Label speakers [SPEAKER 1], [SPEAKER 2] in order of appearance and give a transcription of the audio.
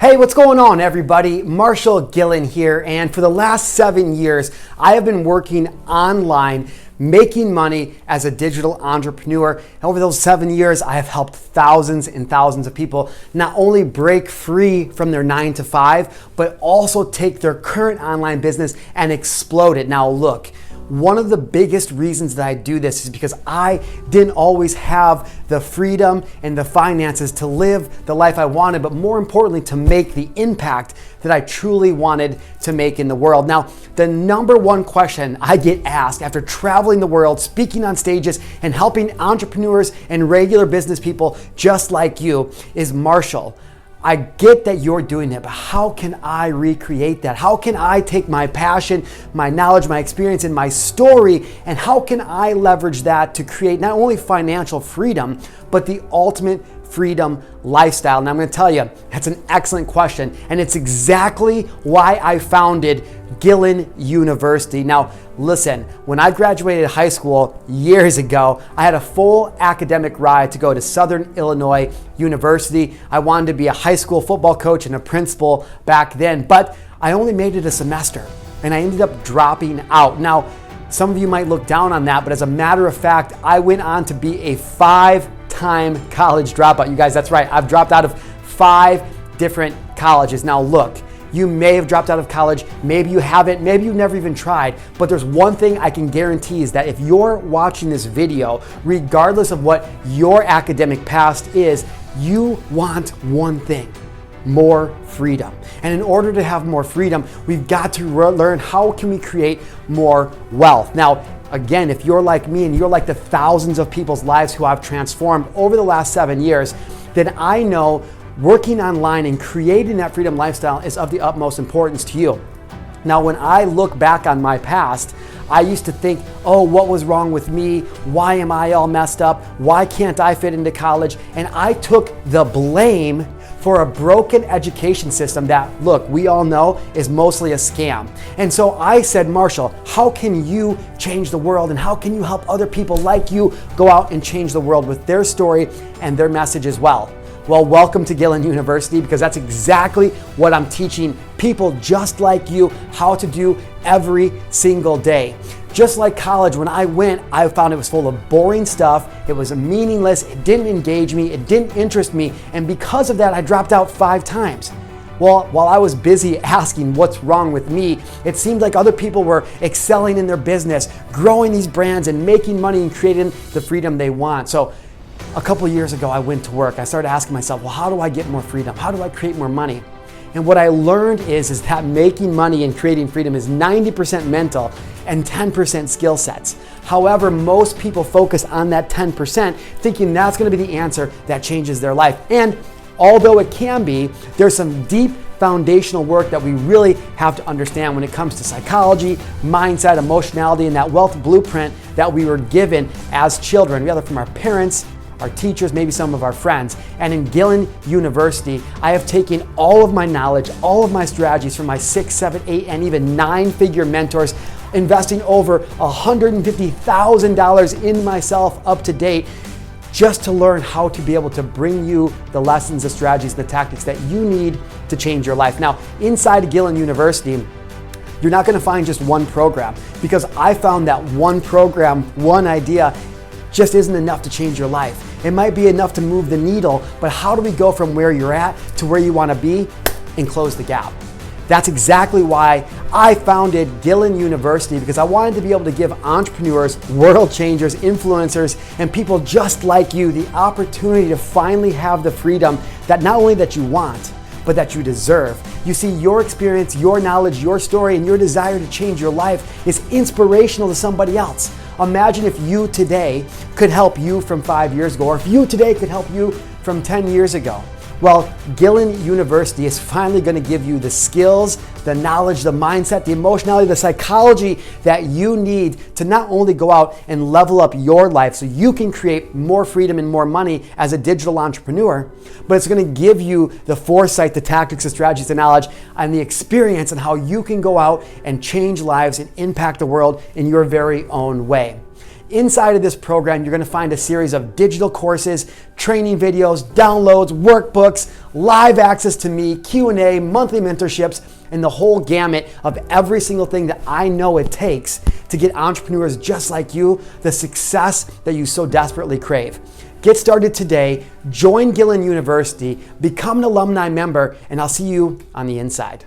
[SPEAKER 1] Hey, what's going on, everybody? Marshall Gillen here, and for the last 7 years, I have been working online, making money as a digital entrepreneur. And over those 7 years, I have helped thousands and thousands of people not only break free from their 9 to 5, but also take their current online business and explode it. Now, look. One of the biggest reasons that I do this is because I didn't always have the freedom and the finances to live the life I wanted, but more importantly, to make the impact that I truly wanted to make in the world. Now, the number one question I get asked after traveling the world, speaking on stages, and helping entrepreneurs and regular business people just like you is, Marshall, I get that you're doing it, but how can I recreate that? How can I take my passion, my knowledge, my experience, and my story, and how can I leverage that to create not only financial freedom, but the ultimate freedom lifestyle? And I'm going to tell you, that's an excellent question, and it's exactly why I founded Gillen University. Now, listen, when I graduated high school years ago, I had a full academic ride to go to Southern Illinois University. I wanted to be a high school football coach and a principal back then, but I only made it a semester, and I ended up dropping out. Now, some of you might look down on that, but as a matter of fact, I went on to be a 5-time college dropout. You guys, that's right. I've dropped out of 5 different colleges. Now, look. You may have dropped out of college, maybe you haven't, maybe you've never even tried, but there's one thing I can guarantee is that if you're watching this video, regardless of what your academic past is, you want one thing: more freedom. And in order to have more freedom, we've got to learn how can we create more wealth. Now, again, if you're like me and you're like the thousands of people's lives who I've transformed over the last 7 years, then I know working online and creating that freedom lifestyle is of the utmost importance to you. Now, when I look back on my past, I used to think, oh, what was wrong with me? Why am I all messed up? Why can't I fit into college? And I took the blame for a broken education system that, look, we all know is mostly a scam. And so I said, Marshall, how can you change the world, and how can you help other people like you go out and change the world with their story and their message as well? Well, welcome to Gillen University, because that's exactly what I'm teaching people just like you how to do every single day. Just like college, when I went, I found it was full of boring stuff. It was meaningless. It didn't engage me. It didn't interest me. And because of that, I dropped out 5 times. Well, while I was busy asking what's wrong with me, it seemed like other people were excelling in their business, growing these brands and making money and creating the freedom they want. So a couple of years ago, I went to work. I started asking myself, well, how do I get more freedom? How do I create more money? And what I learned is that making money and creating freedom is 90% mental and 10% skill sets. However, most people focus on that 10%, thinking that's going to be the answer that changes their life. And although it can be, there's some deep foundational work that we really have to understand when it comes to psychology, mindset, emotionality, and that wealth blueprint that we were given as children, whether from our parents, our teachers, maybe some of our friends. And in Gillen University, I have taken all of my knowledge, all of my strategies from my 6, 7, 8, and even 9-figure mentors, investing over $150,000 in myself up to date, just to learn how to be able to bring you the lessons, the strategies, the tactics that you need to change your life. Now, inside Gillen University, you're not going to find just one program, because I found that one program, one idea, just isn't enough to change your life. It might be enough to move the needle, but how do we go from where you're at to where you want to be and close the gap? That's exactly why I founded Gillen University, because I wanted to be able to give entrepreneurs, world changers, influencers, and people just like you the opportunity to finally have the freedom that not only that you want, but that you deserve. You see, your experience, your knowledge, your story, and your desire to change your life is inspirational to somebody else. Imagine if you today could help you from 5 years ago, or if you today could help you from 10 years ago. Well, Gillen University is finally going to give you the skills, the knowledge, the mindset, the emotionality, the psychology that you need to not only go out and level up your life so you can create more freedom and more money as a digital entrepreneur, but it's going to give you the foresight, the tactics, the strategies, the knowledge, and the experience on how you can go out and change lives and impact the world in your very own way. Inside of this program, you're going to find a series of digital courses, training videos, downloads, workbooks, live access to me, Q&A, monthly mentorships, and the whole gamut of every single thing that I know it takes to get entrepreneurs just like you the success that you so desperately crave. Get started today, join Gillen University, become an alumni member, and I'll see you on the inside.